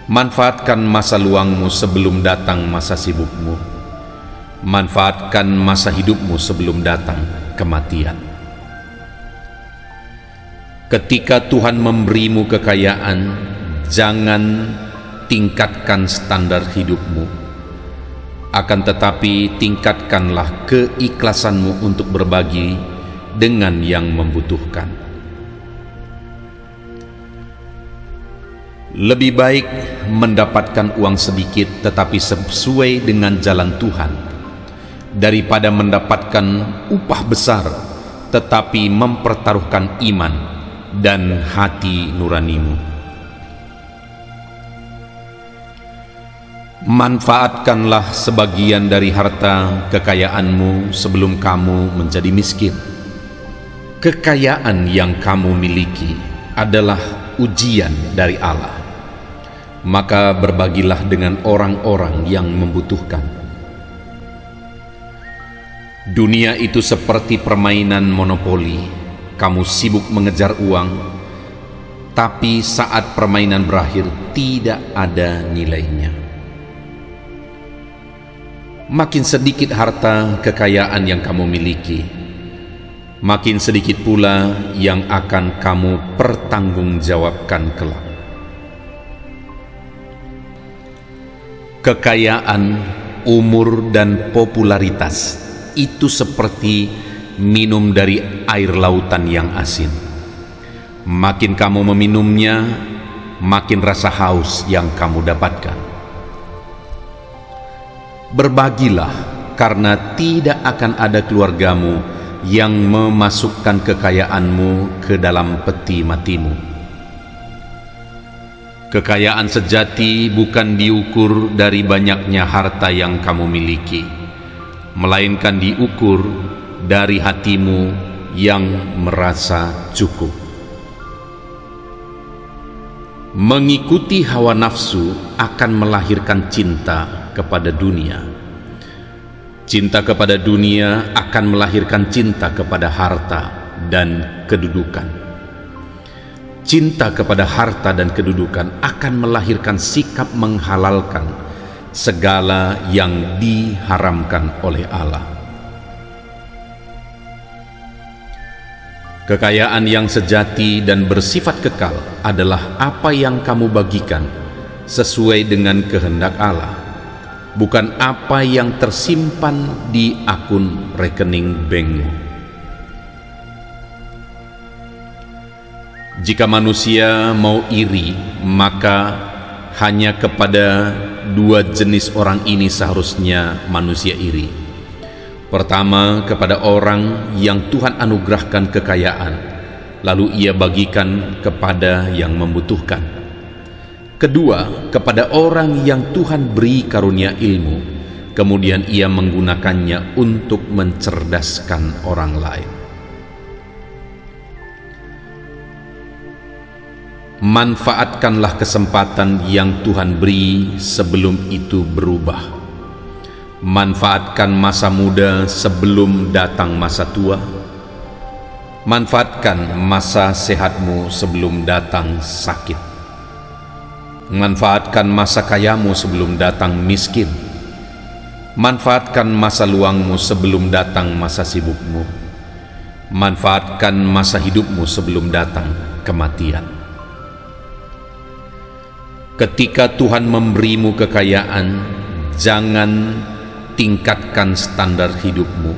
Manfaatkan masa luangmu sebelum datang masa sibukmu. Manfaatkan masa hidupmu sebelum datang kematian. Ketika Tuhan memberimu kekayaan, jangan tingkatkan standar hidupmu. Akan tetapi tingkatkanlah keikhlasanmu untuk berbagi dengan yang membutuhkan. Lebih baik mendapatkan uang sedikit tetapi sesuai dengan jalan Tuhan, daripada mendapatkan upah besar tetapi mempertaruhkan iman dan hati nuranimu. Manfaatkanlah sebagian dari harta kekayaanmu sebelum kamu menjadi miskin. Kekayaan yang kamu miliki adalah ujian dari Allah. Maka berbagilah dengan orang-orang yang membutuhkan. Dunia itu seperti permainan monopoli. Kamu sibuk mengejar uang, tapi saat permainan berakhir tidak ada nilainya. Makin sedikit harta kekayaan yang kamu miliki, makin sedikit pula yang akan kamu pertanggungjawabkan kelak. Kekayaan, umur, dan popularitas itu seperti minum dari air lautan yang asin. Makin kamu meminumnya, makin rasa haus yang kamu dapatkan. Berbagilah, karena tidak akan ada keluargamu yang memasukkan kekayaanmu ke dalam peti matimu. Kekayaan sejati bukan diukur dari banyaknya harta yang kamu miliki, melainkan diukur dari hatimu yang merasa cukup. Mengikuti hawa nafsu akan melahirkan cinta kepada dunia. Cinta kepada dunia akan melahirkan cinta kepada harta dan kedudukan. Cinta kepada harta dan kedudukan akan melahirkan sikap menghalalkan segala yang diharamkan oleh Allah. Kekayaan yang sejati dan bersifat kekal adalah apa yang kamu bagikan sesuai dengan kehendak Allah, bukan apa yang tersimpan di akun rekening bankmu. Jika manusia mau iri, maka hanya kepada dua jenis orang ini seharusnya manusia iri. Pertama, kepada orang yang Tuhan anugerahkan kekayaan, lalu ia bagikan kepada yang membutuhkan. Kedua, kepada orang yang Tuhan beri karunia ilmu, kemudian ia menggunakannya untuk mencerdaskan orang lain. Manfaatkanlah kesempatan yang Tuhan beri sebelum itu berubah. Manfaatkan masa muda sebelum datang masa tua. Manfaatkan masa sehatmu sebelum datang sakit. Manfaatkan masa kayamu sebelum datang miskin. Manfaatkan masa luangmu sebelum datang masa sibukmu. Manfaatkan masa hidupmu sebelum datang kematian. Ketika Tuhan memberimu kekayaan, jangan tingkatkan standar hidupmu.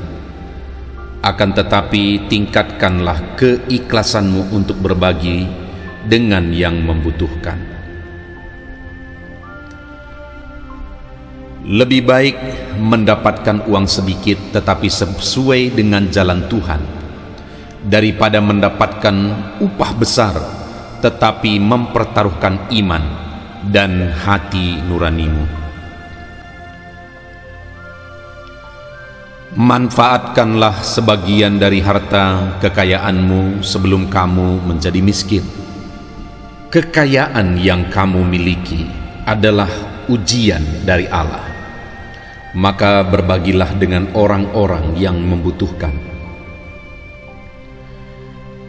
Akan tetapi tingkatkanlah keikhlasanmu untuk berbagi dengan yang membutuhkan. Lebih baik mendapatkan uang sedikit tetapi sesuai dengan jalan Tuhan, daripada mendapatkan upah besar tetapi mempertaruhkan iman dan hati nuranimu. Manfaatkanlah sebagian dari harta kekayaanmu sebelum kamu menjadi miskin. Kekayaan yang kamu miliki adalah ujian dari Allah, maka berbagilah dengan orang-orang yang membutuhkan.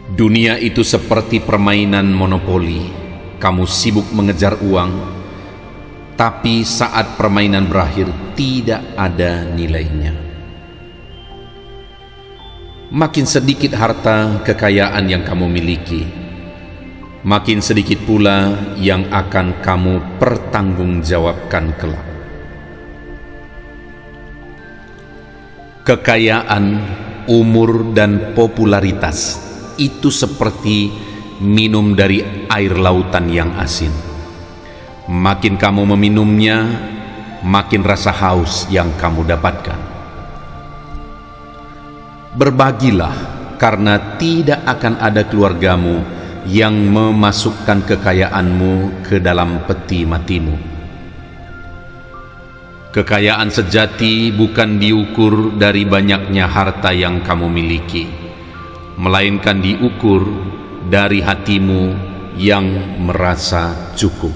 Dunia itu seperti permainan monopoli. Kamu sibuk mengejar uang, tapi saat permainan berakhir tidak ada nilainya. Makin sedikit harta kekayaan yang kamu miliki, makin sedikit pula yang akan kamu pertanggungjawabkan kelak. Kekayaan, umur, dan popularitas itu seperti minum dari air lautan yang asin. Makin kamu meminumnya, makin rasa haus yang kamu dapatkan. Berbagilah, karena tidak akan ada keluargamu yang memasukkan kekayaanmu ke dalam peti matimu. Kekayaan sejati bukan diukur dari banyaknya harta yang kamu miliki, melainkan diukur dari hatimu yang merasa cukup.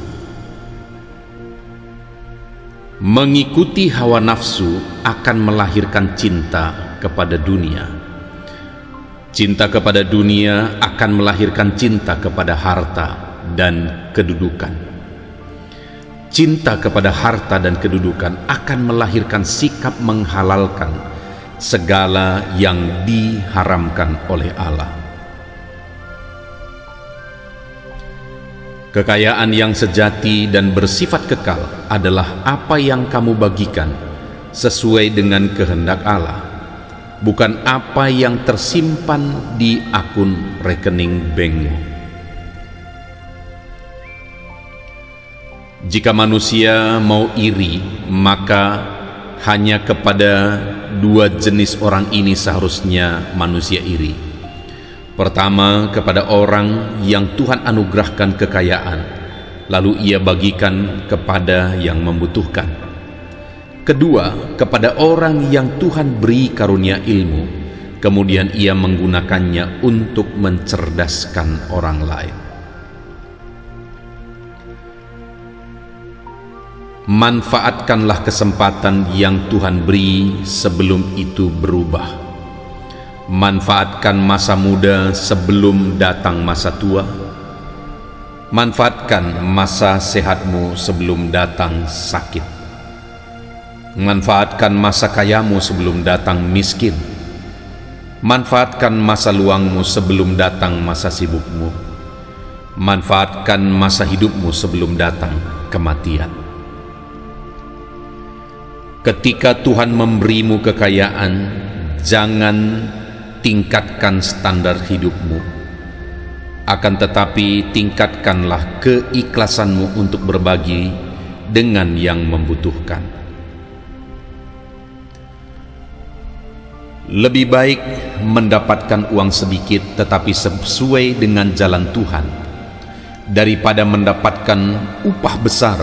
Mengikuti hawa nafsu akan melahirkan cinta kepada dunia. Cinta kepada dunia akan melahirkan cinta kepada harta dan kedudukan. Cinta kepada harta dan kedudukan akan melahirkan sikap menghalalkan segala yang diharamkan oleh Allah. Kekayaan yang sejati dan bersifat kekal adalah apa yang kamu bagikan sesuai dengan kehendak Allah, bukan apa yang tersimpan di akun rekening bankmu. Jika manusia mau iri, maka hanya kepada dua jenis orang ini seharusnya manusia iri. Pertama, kepada orang yang Tuhan anugerahkan kekayaan, lalu ia bagikan kepada yang membutuhkan. Kedua, kepada orang yang Tuhan beri karunia ilmu, kemudian ia menggunakannya untuk mencerdaskan orang lain. Manfaatkanlah kesempatan yang Tuhan beri sebelum itu berubah. Manfaatkan masa muda sebelum datang masa tua. Manfaatkan masa sehatmu sebelum datang sakit. Manfaatkan masa kayamu sebelum datang miskin. Manfaatkan masa luangmu sebelum datang masa sibukmu. Manfaatkan masa hidupmu sebelum datang kematian. Ketika Tuhan memberimu kekayaan, jangan tingkatkan standar hidupmu, akan tetapi tingkatkanlah keikhlasanmu untuk berbagi dengan yang membutuhkan. Lebih baik mendapatkan uang sedikit tetapi sesuai dengan jalan Tuhan, daripada mendapatkan upah besar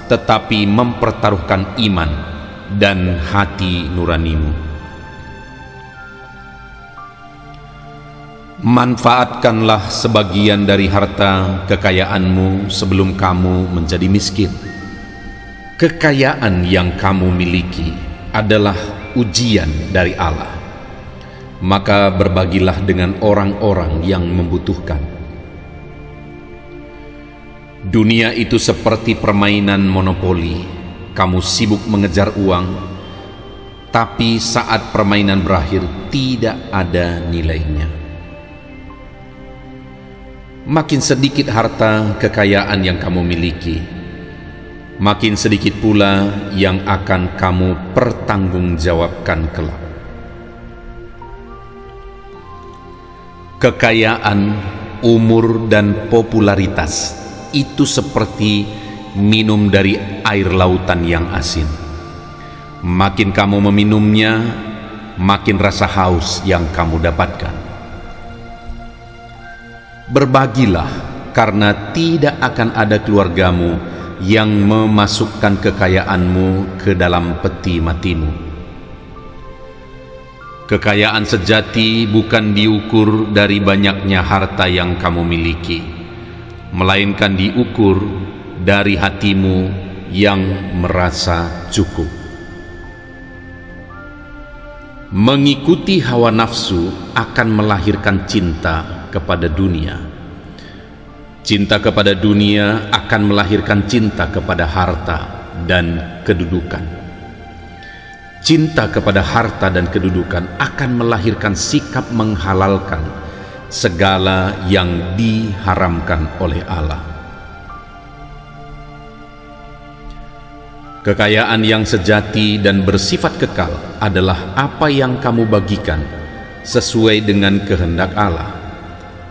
tetapi mempertaruhkan iman dan hati nuranimu. Manfaatkanlah sebagian dari harta kekayaanmu sebelum kamu menjadi miskin. Kekayaan yang kamu miliki adalah ujian dari Allah, maka berbagilah dengan orang-orang yang membutuhkan. Dunia itu seperti permainan monopoli. Kamu sibuk mengejar uang, tapi saat permainan berakhir tidak ada nilainya. Makin sedikit harta kekayaan yang kamu miliki, makin sedikit pula yang akan kamu pertanggungjawabkan kelak. Kekayaan, umur, dan popularitas itu seperti minum dari air lautan yang asin. Makin kamu meminumnya, makin rasa haus yang kamu dapatkan. Berbagilah, karena tidak akan ada keluargamu yang memasukkan kekayaanmu ke dalam peti matimu. Kekayaan sejati bukan diukur dari banyaknya harta yang kamu miliki, melainkan diukur dari hatimu yang merasa cukup. Mengikuti hawa nafsu akan melahirkan cinta kepada dunia. Cinta kepada dunia akan melahirkan cinta kepada harta dan kedudukan. Cinta kepada harta dan kedudukan akan melahirkan sikap menghalalkan segala yang diharamkan oleh Allah. Kekayaan yang sejati dan bersifat kekal adalah apa yang kamu bagikan sesuai dengan kehendak Allah,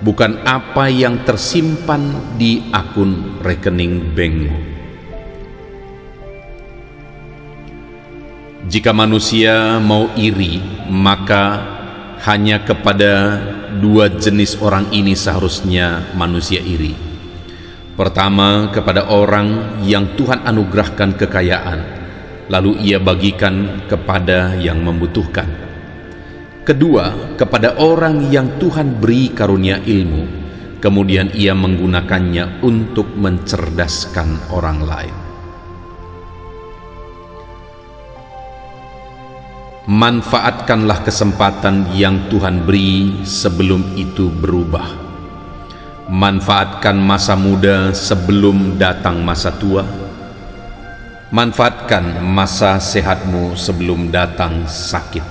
bukan apa yang tersimpan di akun rekening bankmu. Jika manusia mau iri, maka hanya kepada dua jenis orang ini seharusnya manusia iri. Pertama, kepada orang yang Tuhan anugerahkan kekayaan, lalu ia bagikan kepada yang membutuhkan. Kedua, kepada orang yang Tuhan beri karunia ilmu, kemudian ia menggunakannya untuk mencerdaskan orang lain. Manfaatkanlah kesempatan yang Tuhan beri sebelum itu berubah. Manfaatkan masa muda sebelum datang masa tua. Manfaatkan masa sehatmu sebelum datang sakit.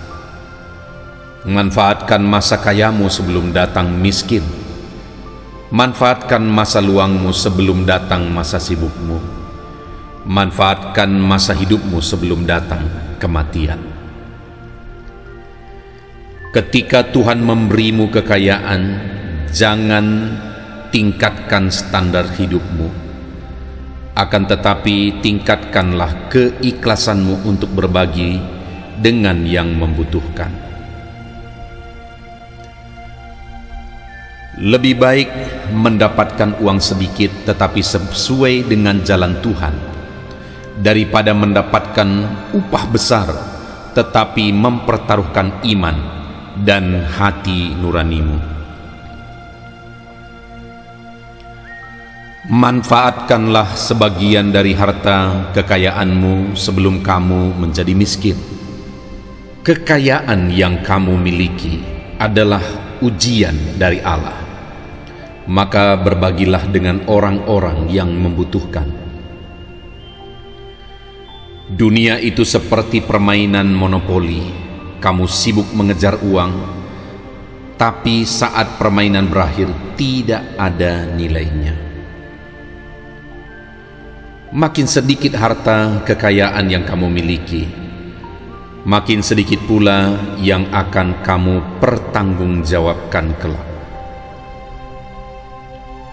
Manfaatkan masa kayamu sebelum datang miskin. Manfaatkan masa luangmu sebelum datang masa sibukmu. Manfaatkan masa hidupmu sebelum datang kematian. Ketika Tuhan memberimu kekayaan, jangan tingkatkan standar hidupmu. Akan tetapi tingkatkanlah keikhlasanmu untuk berbagi dengan yang membutuhkan. Lebih baik mendapatkan uang sedikit tetapi sesuai dengan jalan Tuhan, daripada mendapatkan upah besar tetapi mempertaruhkan iman dan hati nuranimu. Manfaatkanlah sebagian dari harta kekayaanmu sebelum kamu menjadi miskin. Kekayaan yang kamu miliki adalah ujian dari Allah. Maka berbagilah dengan orang-orang yang membutuhkan. Dunia itu seperti permainan monopoli. Kamu sibuk mengejar uang, tapi saat permainan berakhir tidak ada nilainya. Makin sedikit harta kekayaan yang kamu miliki, makin sedikit pula yang akan kamu pertanggungjawabkan kelak.